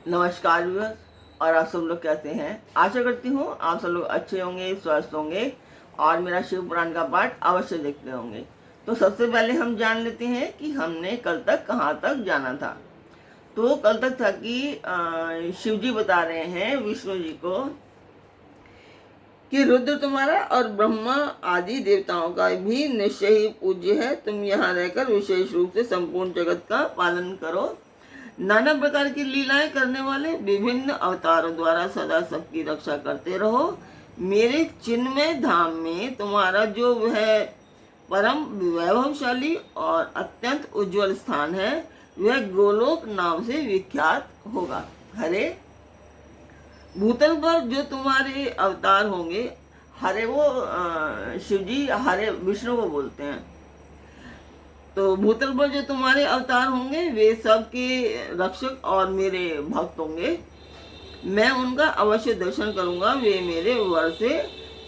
नमस्कार व्यूअर्स। और आप सब लोग कैसे हैं? आशा करती हूँ आप सब लोग अच्छे होंगे, स्वस्थ होंगे और मेरा शिव पुराण का पाठ अवश्य देखते होंगे। तो सबसे पहले हम जान लेते हैं कि हमने कल तक कहाँ तक जाना था। तो कल तक था कि शिव जी बता रहे हैं विष्णु जी को कि रुद्र तुम्हारा और ब्रह्मा आदि देवताओं का भी निश्चय ही पूज्य है। तुम यहाँ रहकर विशेष रूप से संपूर्ण जगत का पालन करो। नाना प्रकार की लीलाएं करने वाले विभिन्न अवतारों द्वारा सदा सबकी रक्षा करते रहो। मेरे चिन्मय धाम में तुम्हारा जो वह परम वैभवशाली और अत्यंत उज्जवल स्थान है वह गोलोक नाम से विख्यात होगा। हरे भूतल पर जो तुम्हारे अवतार होंगे, हरे वो शिव जी हरे विष्णु को बोलते हैं। तो भूतल पर जो तुम्हारे अवतार होंगे वे सबके रक्षक और मेरे भक्त होंगे। मैं उनका अवश्य दर्शन करूंगा। वे मेरे वर से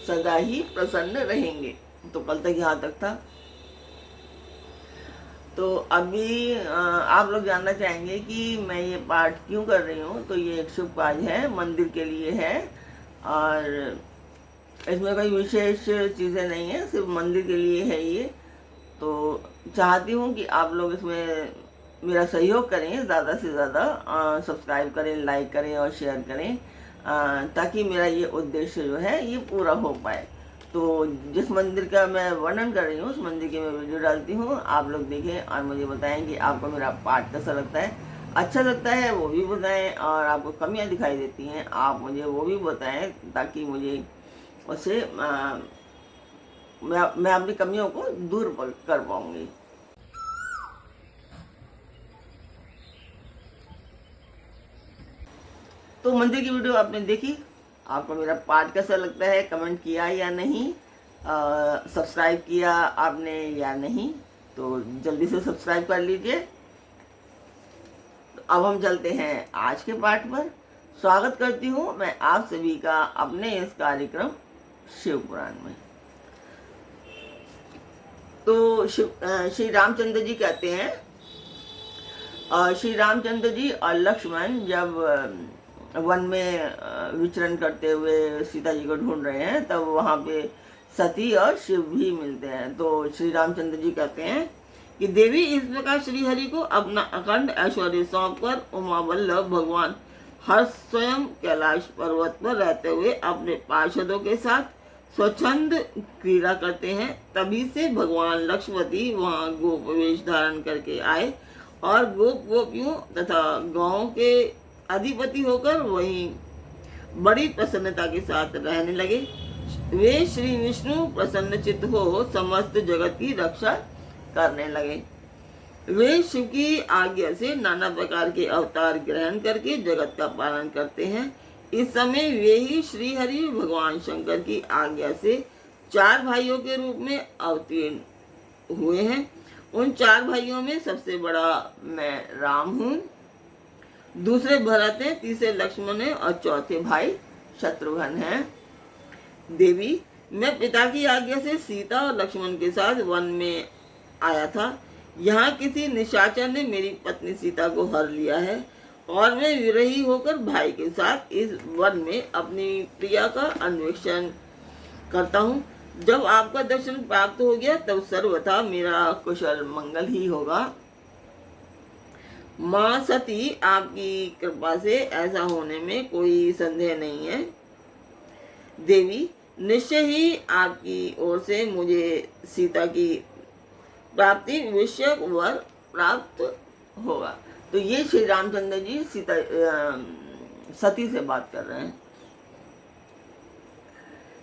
सदा ही प्रसन्न रहेंगे। तो कल तक यहाँ तक था। तो अभी आप लोग जानना चाहेंगे कि मैं ये पाठ क्यों कर रही हूँ। तो ये एक शुभ कार्य है, मंदिर के लिए है और इसमें कोई विशेष चीज़ें नहीं है, सिर्फ मंदिर के लिए है ये। तो चाहती हूँ कि आप लोग इसमें मेरा सहयोग करें, ज़्यादा से ज़्यादा सब्सक्राइब करें, लाइक करें और शेयर करें, ताकि मेरा ये उद्देश्य जो है ये पूरा हो पाए। तो जिस मंदिर का मैं वर्णन कर रही हूँ उस मंदिर की मैं वीडियो डालती हूँ, आप लोग देखें और मुझे बताएं कि आपको मेरा पाठ कैसा लगता है। अच्छा लगता है वो भी बताएं, और आपको कमियाँ दिखाई देती हैं आप मुझे वो भी बताएं, ताकि मुझे उससे मैं अपनी कमियों को दूर कर पाऊंगी। तो मंदिर की वीडियो आपने देखी, आपको मेरा पाठ कैसा लगता है कमेंट किया या नहीं, सब्सक्राइब किया आपने या नहीं, तो जल्दी से सब्सक्राइब कर लीजिए। तो अब हम चलते हैं आज के पाठ पर। स्वागत करती हूँ मैं आप सभी का अपने इस कार्यक्रम शिव पुराण में। तो श्री रामचंद्र जी कहते हैं, श्री रामचंद्र जी और लक्ष्मण जब वन में विचरण करते हुए सीता जी को ढूंढ रहे हैं तब वहाँ पे सती और शिव भी मिलते हैं। तो श्री रामचंद्र जी कहते हैं कि देवी इस प्रकार श्री हरि को अपना अखंड ऐश्वर्य सौंप कर उमा वल्लभ भगवान हर स्वयं कैलाश पर्वत पर रहते हुए अपने पार्षदों के साथ स्वच्छंद क्रीड़ा करते हैं। तभी से भगवान लक्ष्मती वहाँ गोप वेश धारण करके आए और गोप गोपियों तथा गांवों के अधिपति होकर वहीं बड़ी प्रसन्नता के साथ रहने लगे। वे श्री विष्णु प्रसन्नचित्त हो समस्त जगत की रक्षा करने लगे। वे शिव की आज्ञा से नाना प्रकार के अवतार ग्रहण करके जगत का पालन करते हैं। इस समय वे ही श्री हरि भगवान शंकर की आज्ञा से 4 भाइयों के रूप में अवतीर्ण हुए हैं। उन 4 भाइयों में सबसे बड़ा मैं राम हूँ, दूसरे भरत हैं, तीसरे लक्ष्मण हैं और चौथे भाई शत्रुघ्न हैं। देवी मैं पिता की आज्ञा से सीता और लक्ष्मण के साथ वन में आया था। यहाँ किसी निशाचर ने मेरी पत्नी सीता को हर लिया है और मैं विरही होकर भाई के साथ इस वन में अपनी प्रिया का अन्वेषण करता हूँ। जब आपका दर्शन प्राप्त हो गया तब सर्वथा मेरा कुशल मंगल ही होगा। माँ सती आपकी कृपा से ऐसा होने में कोई संदेह नहीं है। देवी निश्चय ही आपकी ओर से मुझे सीता की प्राप्ति विषयक वर प्राप्त होगा। तो ये श्री रामचंद्र जी सती से बात कर रहे हैं।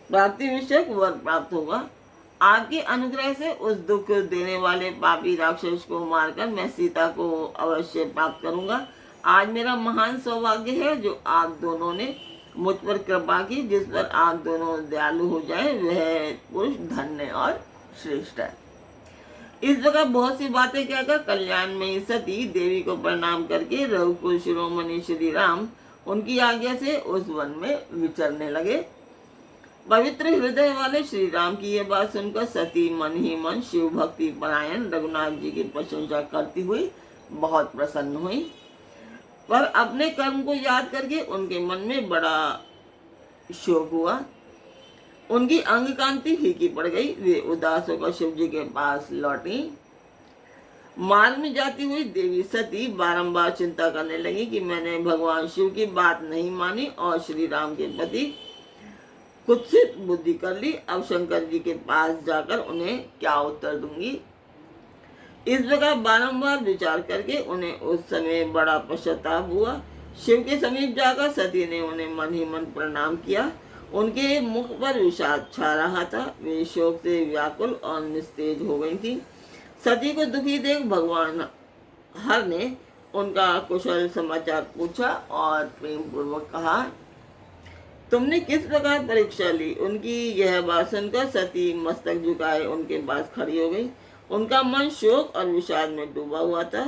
प्राप्ति विषयक वर प्राप्त होगा। आपके अनुग्रह से उस दुख देने वाले पापी राक्षस को मारकर मैं सीता को अवश्य प्राप्त करूंगा। आज मेरा महान सौभाग्य है जो आप दोनों ने मुझ पर कृपा की। जिस पर आप दोनों दयालु हो जाए वह पुरुष धन्य और श्रेष्ठ है। इस प्रकार बहुत सी बातें कहकर कल्याण में सती देवी को प्रणाम करके रघुकुल शिरोमणि श्री राम उनकी आज्ञा से उस वन में विचरने लगे। पवित्र हृदय वाले श्री राम की यह बात सुनकर सती मन ही मन शिव भक्ति परायण रघुनाथ जी की प्रशंसा करती हुई बहुत प्रसन्न हुई। पर अपने कर्म को याद करके उनके मन में बड़ा शोक हुआ। उनकी अंग कांति फीकी पड़ गई। वे उदास होकर शिव जी के पास लौटी। मार्ग में जाती हुई देवी सती बारंबार चिंता करने लगी कि मैंने भगवान शिव की बात नहीं मानी और श्री राम के प्रति कुत्सित बुद्धि कर ली। अब शंकर जी के पास जाकर उन्हें क्या उत्तर दूंगी। इस प्रकार बारंबार विचार करके उन्हें उस समय बड़ा पश्चाताप हुआ। शिव के समीप जाकर सती ने उन्हें मन ही मन प्रणाम किया। उनके मुख पर विषाद छा रहा था। वे शोक से व्याकुल और निस्तेज हो गई थी। सती को दुखी देख भगवान हर ने उनका कुशल समाचार पूछा और प्रेम पूर्वक कहा, तुमने किस प्रकार परीक्षा ली। उनकी यह बात सुनकर सती मस्तक झुकाए उनके पास खड़ी हो गई। उनका मन शोक और विषाद में डूबा हुआ था।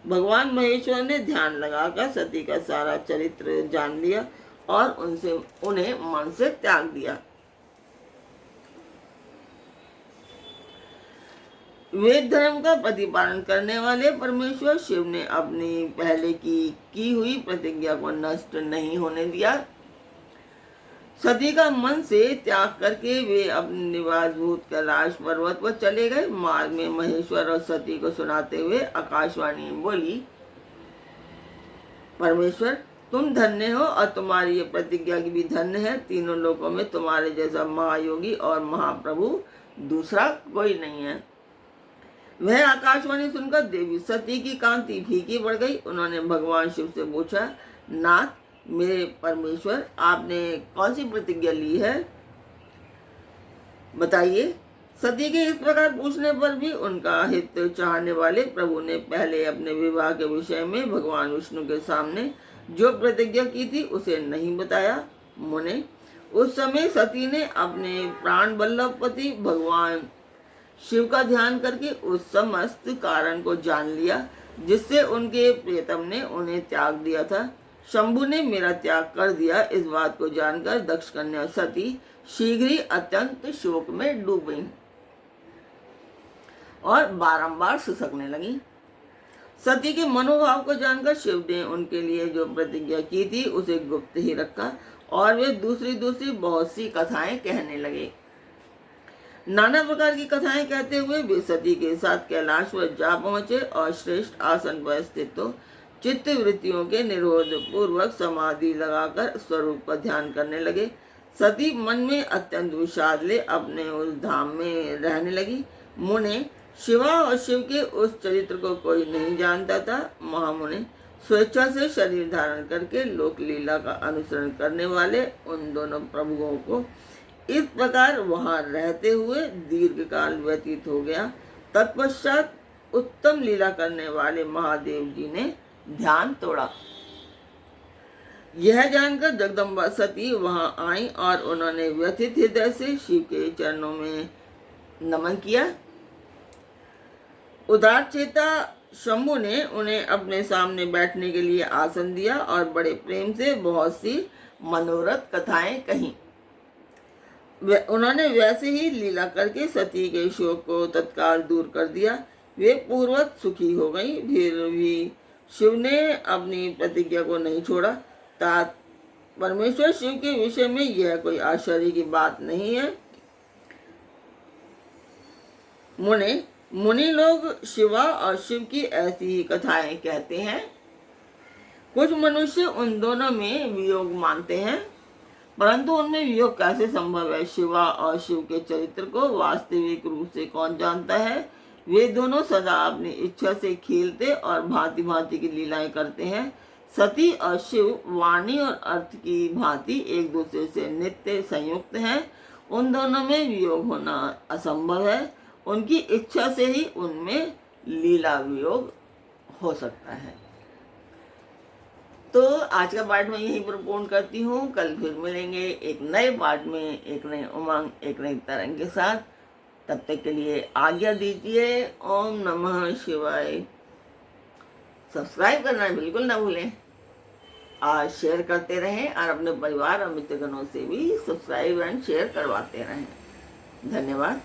भगवान महेश्वर ने ध्यान लगाकर सती का सारा चरित्र जान लिया और उन्हें मन से त्याग दिया। वेद धर्म का प्रतिपालन करने वाले परमेश्वर शिव ने अपनी पहले की हुई प्रतिज्ञा को नष्ट नहीं होने दिया। सती का मन से त्याग करके वे अपने निवासभूत कैलाश पर्वत पर चले गए। मार्ग में महेश्वर और सती को सुनाते हुए आकाशवाणी बोली, परमेश्वर तुम धन्य हो और तुम्हारी ये प्रतिज्ञा की भी धन्य है। तीनों लोकों में तुम्हारे जैसा महायोगी और महाप्रभु दूसरा कोई नहीं है। वह आकाशवाणी सुनकर देवी सती की कांति फीकी पड़ गई। उन्होंने भगवान शिव से पूछा, नाथ मेरे परमेश्वर, आपने कौन सी प्रतिज्ञा ली है, बताइए। सती के इस प्रकार पूछने पर भी उनका हित चाहने वाले प्रभु ने पहले अपने विवाह के विषय में भगवान विष्णु के सामने जो प्रतिज्ञा की थी उसे नहीं बताया। मुने, उस समय सती ने अपने प्राण वल्लभपति भगवान शिव का ध्यान करके उस समस्त कारण को जान लिया जिससे उनके प्रियतम ने उन्हें त्याग दिया था। शंभु ने मेरा त्याग कर दिया। इस बात को जानकर दक्ष कन्या सती शीघ्र ही अत्यंत शोक में डूब गई और बारंबार सिसकने लगी। सती के मनोभाव को जानकर शिव ने उनके लिए जो प्रतिज्ञा की थी उसे गुप्त ही रखा और वे दूसरी बहुत सी कथाएं कहने लगे। नाना प्रकार की कथाएं कहते हुए वे सती के साथ कैलाश पर जा पहुंचे और श्रेष्ठ आसन पर स्थित तो चित्त वृत्तियों के निरोध पूर्वक समाधि लगाकर स्वरूप का ध्यान करने लगे। सती मन में अत्यंत विषाद ले अपने उस धाम में रहने लगी। मुने, शिवा और शिव के उस चरित्र को कोई नहीं जानता था। महामुने, स्वेच्छा से शरीर धारण करके लोक लीला का अनुसरण करने वाले उन दोनों प्रभुओं को इस प्रकार वहां रहते हुए दीर्घ काल व्यतीत हो गया। तत्पश्चात उत्तम लीला करने वाले महादेव जी ने ध्यान तोड़ा। यह जानकर जगदम्बा सती वहां आई और उन्होंने व्यथित हृदय से शिव के चरणों में नमन किया। उदार चेता शंभु ने उन्हें अपने सामने बैठने के लिए आसन दिया और बड़े प्रेम से बहुत सी मनोरथ कथाएं कहीं। उन्होंने वैसे ही लीला करके सती के शोक को तत्काल दूर कर दिया। वे पूर्वत सुखी हो गई। फिर भी शिव ने अपनी प्रतिज्ञा को नहीं छोड़ा। तात परमेश्वर शिव के विषय में यह कोई आश्चर्य की बात नहीं है। मुनि लोग शिवा और शिव की ऐसी ही कथाएं कहते हैं। कुछ मनुष्य उन दोनों में वियोग मानते हैं, परंतु उनमें वियोग कैसे संभव है। शिवा और शिव के चरित्र को वास्तविक रूप से कौन जानता है। वे दोनों सदा अपनी इच्छा से खेलते और भांति भांति की लीलाएं करते हैं। सती और शिव वाणी और अर्थ की भांति एक दूसरे से नित्य संयुक्त हैं। उन दोनों में वियोग होना असंभव है। उनकी इच्छा से ही उनमें लीला वियोग हो सकता है। तो आज का पाठ मैं यहीं पर पूर्ण करती हूँ। कल फिर मिलेंगे एक नए पाठ में, एक नए उमंग, एक नई तरंग के साथ। तब तक के लिए आज्ञा दीजिए। ओम नमः शिवाय। सब्सक्राइब करना बिल्कुल ना भूलें। आज शेयर करते रहें और अपने परिवार और मित्रगणों से भी सब्सक्राइब एंड शेयर करवाते रहें। धन्यवाद।